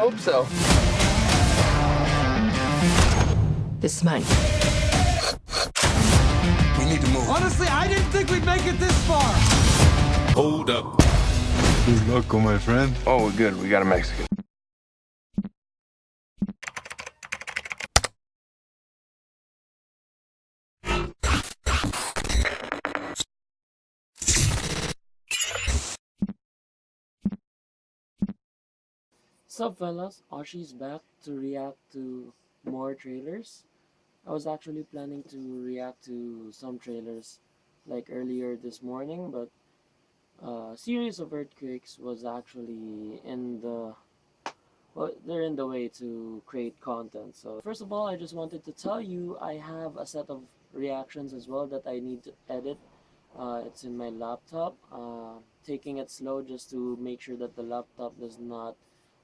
hope so. This is mine. We need to move. Honestly, I didn't think we'd make it this far. Hold up. Good luck, my friend. Oh, we're good. We got a Mexican. Sup fellas, Oshi's back to react to more trailers. I was actually planning to react to some trailers like earlier this morning, but a series of earthquakes was actually in the they're in the way to create content. So first of all, I just wanted to tell you I have a set of reactions as well that I need to edit. It's in my laptop, taking it slow just to make sure that the laptop does not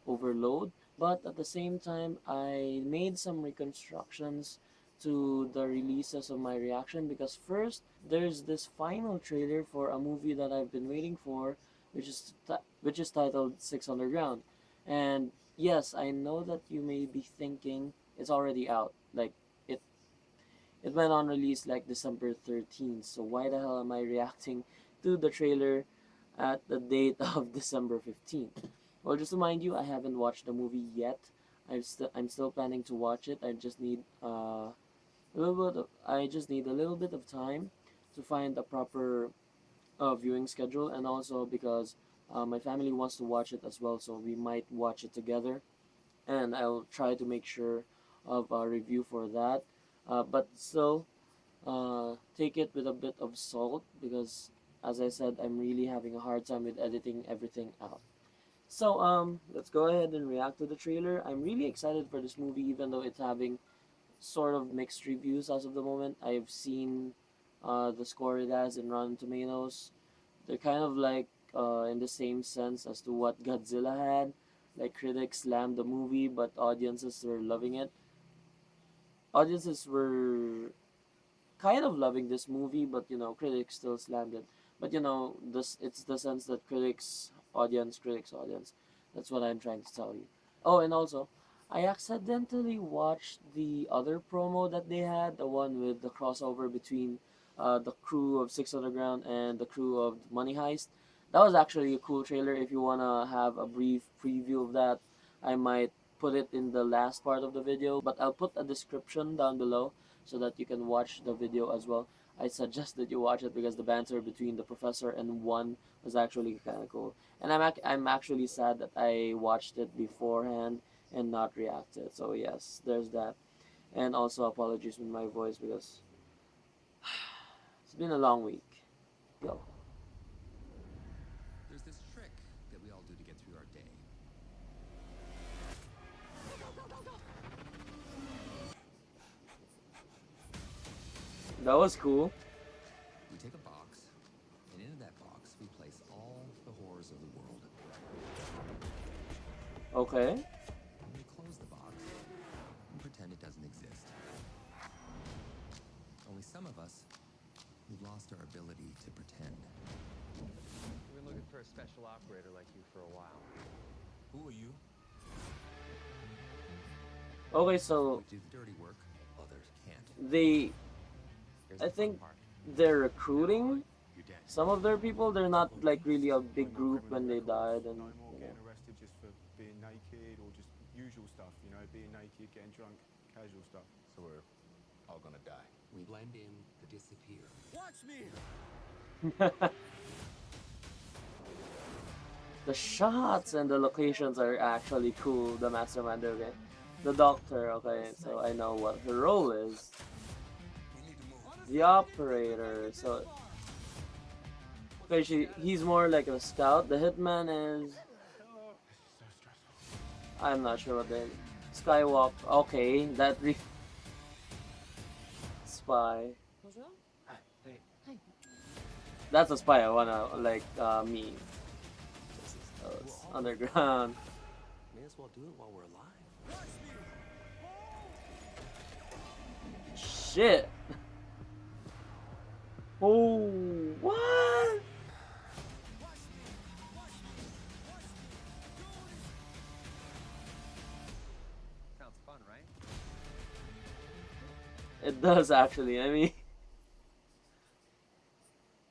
overload, but at the same time I made some reconstructions to the releases of my reaction, because first there's this final trailer for a movie that I've been waiting for, which is titled Six Underground. And yes, I know that you may be thinking it's already out, like it it went on release like December 13th, so why the hell am I reacting to the trailer at the date of December 15th? Well, just to remind you, I haven't watched the movie yet. I'm still planning to watch it. I just need a little bit of time to find a proper viewing schedule, and also because my family wants to watch it as well, so we might watch it together, and I'll try to make sure of a review for that. But still, take it with a bit of salt, because as I said, I'm really having a hard time with editing everything out. So let's go ahead and react to the trailer. I'm really excited for this movie, even though it's having sort of mixed reviews as of the moment. I've seen the score it has in Rotten Tomatoes. They're kind of like in the same sense as to what Godzilla had. Like, critics slammed the movie, but audiences were loving it. Audiences were kind of loving this movie, but critics still slammed it. But this it's the sense that critics audience. That's what I'm trying to tell you. Oh, and also, I accidentally watched the other promo that they had, the one with the crossover between the crew of Six Underground and the crew of Money Heist. That was actually a cool trailer. If you wanna have a brief preview of that, I might put it in the last part of the video, but I'll put a description down below so that you can watch the video as well. I suggest that you watch it because the banter between the professor and one was actually kind of cool. And I'm actually sad that I watched it beforehand and not reacted. So yes, there's that. And also apologies with my voice because it's been a long week. Go. There's this trick that we all do to get through our day. That was cool. We take a box, and into that box we place all the horrors of the world. Okay. And we close the box and pretend it doesn't exist. Only some of us, we've lost our ability to pretend. We've been looking for a special operator like you for a while. Who are you? Okay, so We do the dirty work, others can't. I think they're recruiting some of their people. They're not like really a big group when they died, and No more getting arrested just for being naked or just usual stuff, being naked, getting drunk, casual stuff. So we're all gonna die. We blend in to disappear. Watch me. The shots and the locations are actually cool. The mastermind, okay. The doctor, okay, so I know what her role is. The operator, so okay, he's more like a scout. The hitman is, I'm not sure what the Skywalk. Okay, that spy. What's wrong? That's a spy. I wanna me. This is underground. May as well do it while we're alive. Shit. Oh, what? It does actually. I mean,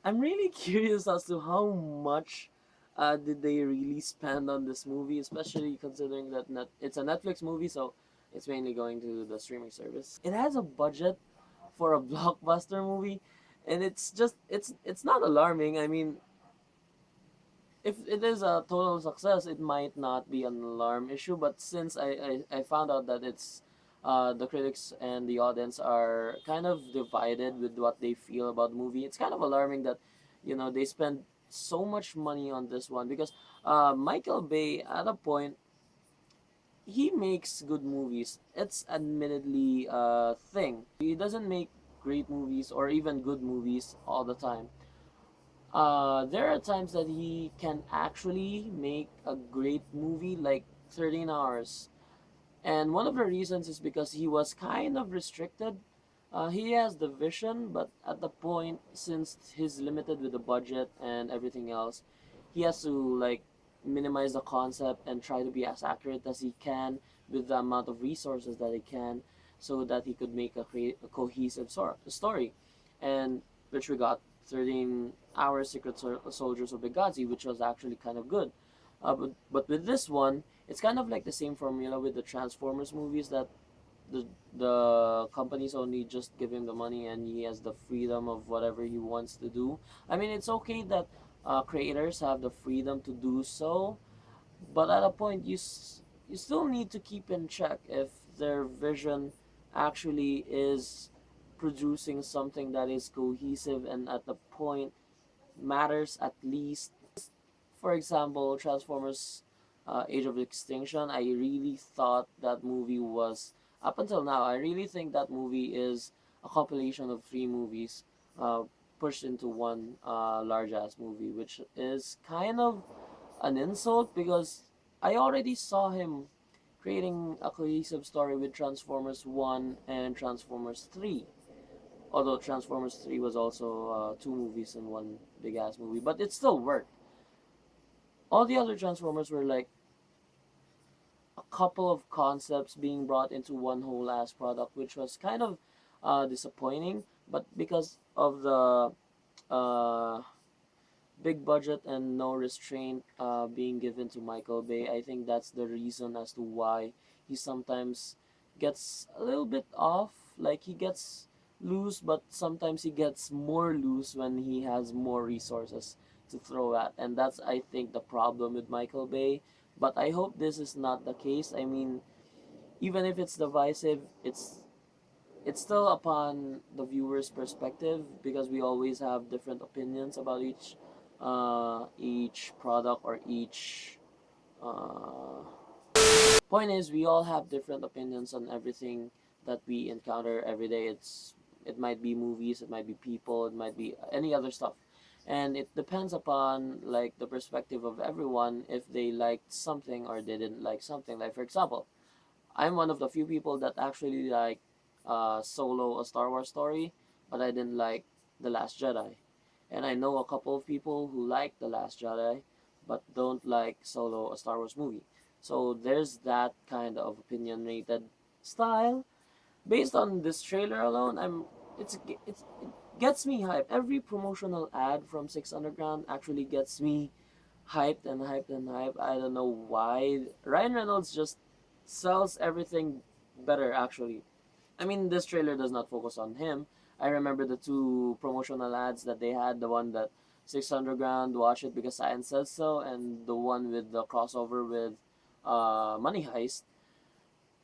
I'm really curious as to how much did they really spend on this movie, especially considering that it's a Netflix movie, so it's mainly going to the streaming service. It has a budget for a blockbuster movie, and it's not alarming. I mean, if it is a total success, it might not be an alarm issue. But since I found out that it's the critics and the audience are kind of divided with what they feel about the movie, it's kind of alarming that they spend so much money on this one because Michael Bay at a point he makes good movies. It's admittedly a thing. He doesn't make great movies or even good movies all the time. There are times that he can actually make a great movie like 13 hours. And one of the reasons is because he was kind of restricted. He has the vision, but at the point, since he's limited with the budget and everything else, he has to like minimize the concept and try to be as accurate as he can with the amount of resources that he can so that he could make a cohesive story. And which we got 13 Hours Secret Soldiers of Benghazi, which was actually kind of good. But with this one, it's kind of like the same formula with the Transformers movies that the companies only just give him the money and he has the freedom of whatever he wants to do. I mean, it's okay that creators have the freedom to do so, but at a point you still need to keep in check if their vision actually is producing something that is cohesive and at the point matters at least. For example, Transformers Age of Extinction, I really thought that movie was, up until now, I really think that movie is a compilation of three movies uh, pushed into one large ass movie, which is kind of an insult because I already saw him creating a cohesive story with Transformers 1 and Transformers 3. Although Transformers 3 was also two movies in one big ass movie, but it still worked. All the other Transformers were like a couple of concepts being brought into one whole ass product, which was kind of disappointing. But because of the uh, big budget and no restraint being given to Michael Bay, I think that's the reason as to why he sometimes gets a little bit off. Like he gets loose, but sometimes he gets more loose when he has more resources to throw at. And that's, I think, the problem with Michael Bay. But I hope this is not the case. I mean, even if it's divisive, it's still upon the viewer's perspective because we always have different opinions about each product or each uh, point is we all have different opinions on everything that we encounter every day. It might be movies, it might be people, it might be any other stuff, and it depends upon like the perspective of everyone if they liked something or they didn't like something. Like for example, I'm one of the few people that actually like Solo, a Star Wars story, but I didn't like The Last Jedi. And I know a couple of people who like The Last Jedi, but don't like Solo, a Star Wars movie. So there's that kind of opinionated style. Based on this trailer alone, it gets me hyped. Every promotional ad from Six Underground actually gets me hyped and hyped and hyped. I don't know why. Ryan Reynolds just sells everything better actually. I mean, this trailer does not focus on him. I remember the two promotional ads that they had, the one that Six Underground, watch it because science says so, and the one with the crossover with Money Heist.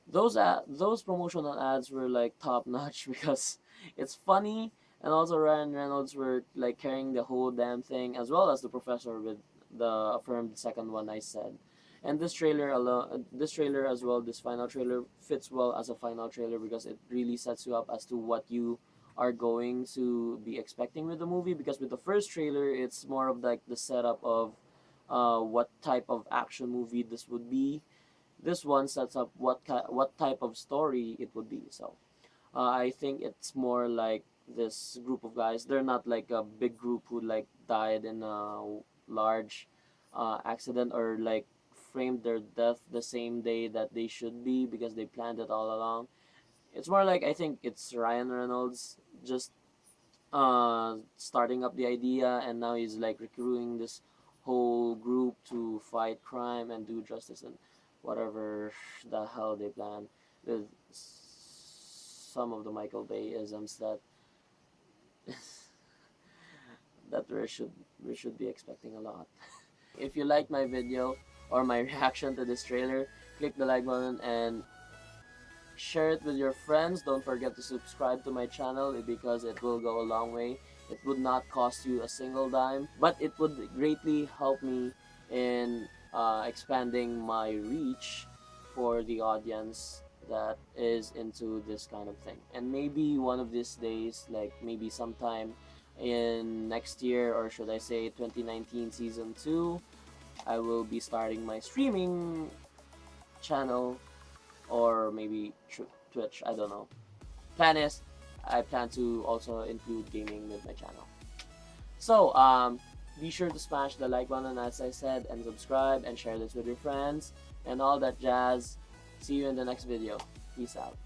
Those promotional ads were like top notch because it's funny and also Ryan Reynolds were like carrying the whole damn thing as well as the professor with the affirmed second one I said. And this trailer alone, this trailer as well, this final trailer fits well as a final trailer because it really sets you up as to what you are going to be expecting with the movie. Because with the first trailer, it's more of like the setup of what type of action movie this would be. This one sets up what type of story it would be. So I think it's more like this group of guys. They're not like a big group who like died in a large accident or like framed their death the same day that they should be because they planned it all along. It's more like, I think it's Ryan Reynolds just starting up the idea, and now he's like recruiting this whole group to fight crime and do justice and whatever the hell they plan with some of the Michael Bay isms that that we should be expecting a lot. If you like my video or my reaction to this trailer, click the like button and share it with your friends. Don't forget to subscribe to my channel because it will go a long way. It would not cost you a single dime, but it would greatly help me in expanding my reach for the audience that is into this kind of thing. And maybe one of these days, like maybe sometime in next year, or should I say 2019 season 2, I will be starting my streaming channel, or maybe Twitch, I don't know. Plan is, I plan to also include gaming with my channel. So, be sure to smash the like button as I said, and subscribe and share this with your friends and all that jazz. See you in the next video. Peace out.